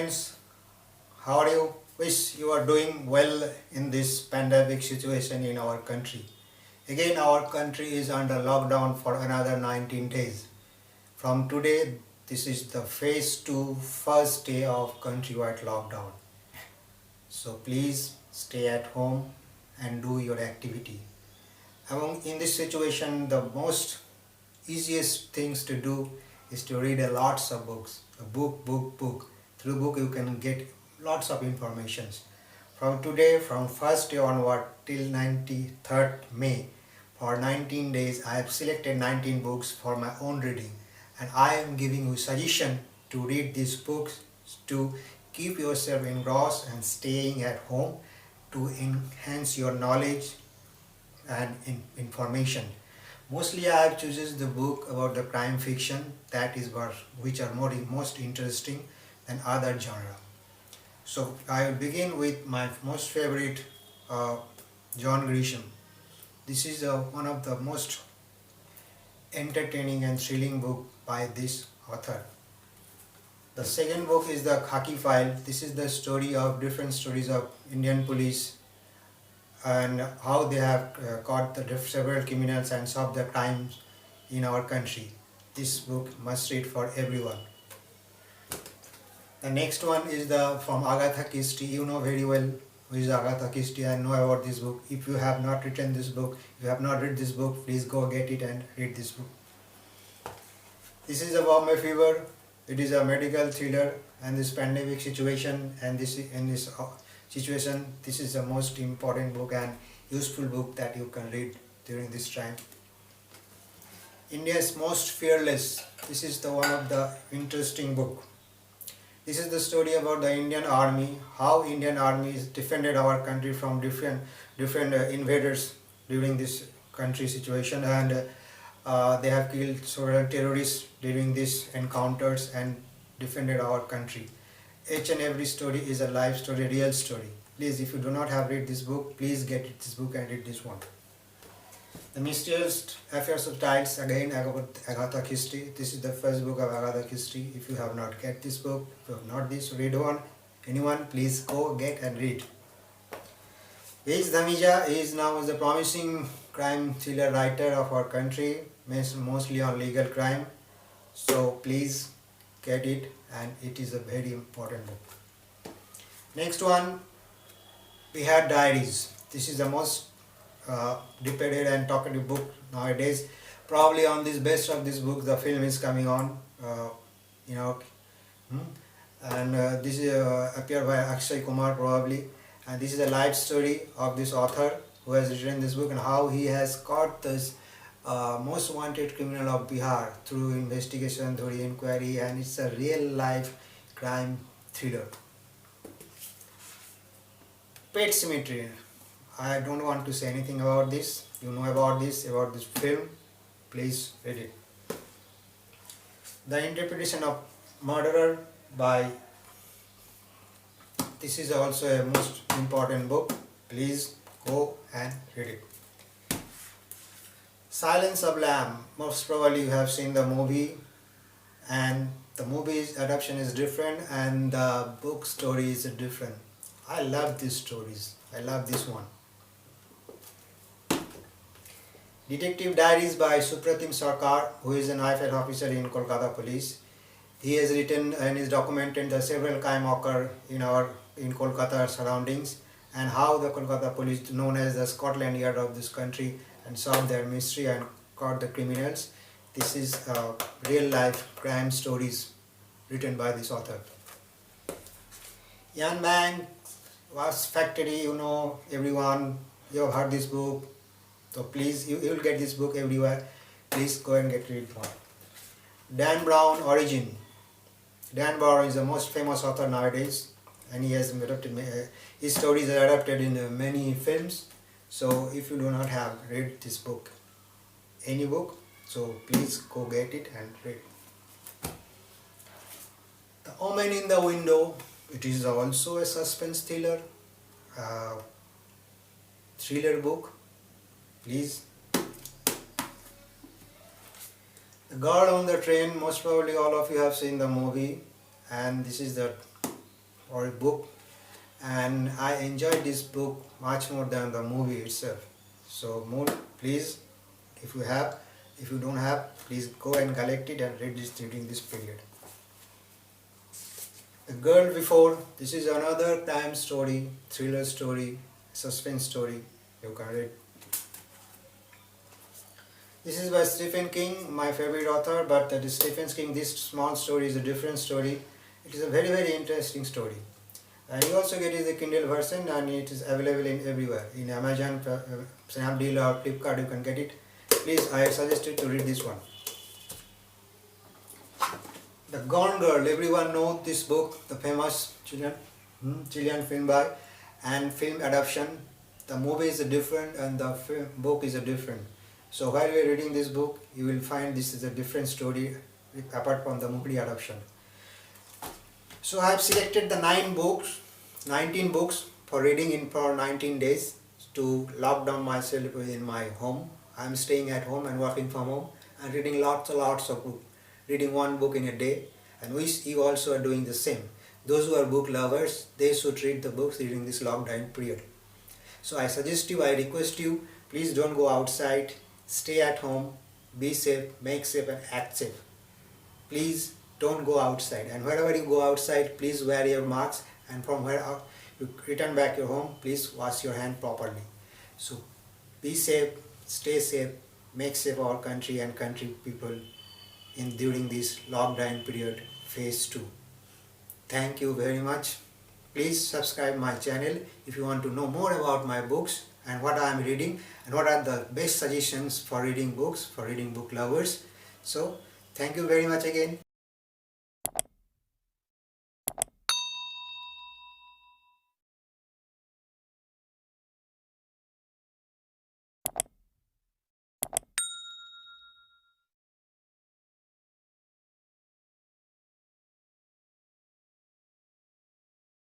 friends, how are you? Wish you are doing well in this pandemic situation in our country. Again, our country is under lockdown for another 19 days. From today, this is the phase 2 first day of countrywide lockdown. So please stay at home and do your activity. In this situation, the most easiest things to do is to read a lots of books. A book. Through book you can get lots of informations. From today, from first day onward till 93rd May, for 19 days I have selected 19 books for my own reading, and I am giving you suggestion to read these books to keep yourself engrossed and staying at home to enhance your knowledge and information. Mostly I have chosen the book about the crime fiction, that is which are most interesting than other genre. So I will begin with my most favorite John Grisham. This is one of the most entertaining and thrilling book by this author. The second book is the Khaki File. This is the story of different stories of Indian police and how they have caught the several criminals and solved the crimes in our country. This book must read for everyone. The next one is from Agatha Christie. You know very well who is Agatha Christie and know about this book. If you have not written this book, if you have not read this book, please go get it and read this book. This is about my fever. It is a medical thriller, and this pandemic situation and this situation, this is the most important book and useful book that you can read during this time. India's Most Fearless. This is the one of the interesting book. This is the story about the Indian Army, how Indian Army defended our country from different invaders during this country situation, and they have killed several terrorists during these encounters and defended our country. Each and every story is a life story, real story. Please, if you do not have read this book, please get this book and read this one. The Mysterious Affairs of Tides, again Agatha Christie. This is the first book of Agatha Christie. If you have not get this book, if you have not read one, anyone, please go get and read. H. Dhamija is now the promising crime thriller writer of our country, mostly on legal crime. So please get it, and it is a very important book. Next one, we had Diaries. This is the most debated and talkative book nowadays. Probably on this best of this book, the film is coming on. And this is appeared by Akshay Kumar probably. And this is a life story of this author who has written this book and how he has caught this most wanted criminal of Bihar through investigation, through inquiry, and it's a real life crime thriller. Pet Sematary. I don't want to say anything about this. You know about this film. Please read it. The Interpretation of Murderer by. This is also a most important book. Please go and read it. Silence of Lamb. Most probably you have seen the movie, and the movie's adaptation is different and the book story is different. I love these stories. I love this one. Detective Diaries by Supratim Sarkar, who is an IFL officer in Kolkata Police. He has written and is documented the several crime occur in Kolkata surroundings, and how the Kolkata Police, known as the Scotland Yard of this country, and solved their mystery and caught the criminals. This is real life crime stories written by this author. Yan Bang was Factory, you know everyone, you have heard this book. So please, you will get this book everywhere. Please go and get it one. Dan Brown, Origin. Dan Brown is the most famous author nowadays, and he has adapted his stories are adapted in many films. So if you do not have read this book, any book, so please go get it and read. The Omen in the Window. It is also a suspense thriller book. Please. The Girl on the Train. Most probably all of you have seen the movie, and this is the or a book, and I enjoyed this book much more than the movie itself. So please, if you don't have, please go and collect it and read this during this period. The Girl Before, this is another crime story, thriller story, suspense story. You can read. This is by Stephen King, my favorite author, but that is Stephen King. This small story is a different story. It is a very, very interesting story. And you also get the Kindle version, and it is available in everywhere. In Amazon, Snapdeal or Flipkart you can get it. Please, I suggest you to read this one. The Gone Girl, everyone knows this book, the famous Chilean film by and film adaptation. The movie is different and the book is different. So while we are reading this book, you will find this is a different story apart from the movie adaptation. So I have selected the 19 books for reading for 19 days to lock down myself in my home. I am staying at home and working from home and reading lots of books. Reading one book in a day, and wish you also are doing the same. Those who are book lovers, they should read the books during this lockdown period. So I suggest you, I request you, please don't go outside, stay at home, be safe, make safe and act safe. Please don't go outside, and wherever you go outside, please wear your mask, and from where you return back your home, please wash your hand properly. So be safe, stay safe, make safe our country and country people during this lockdown period phase 2. Thank you very much. Please subscribe my channel if you want to know more about my books and what I am reading and what are the best suggestions for reading books, for reading book lovers. So thank you very much again.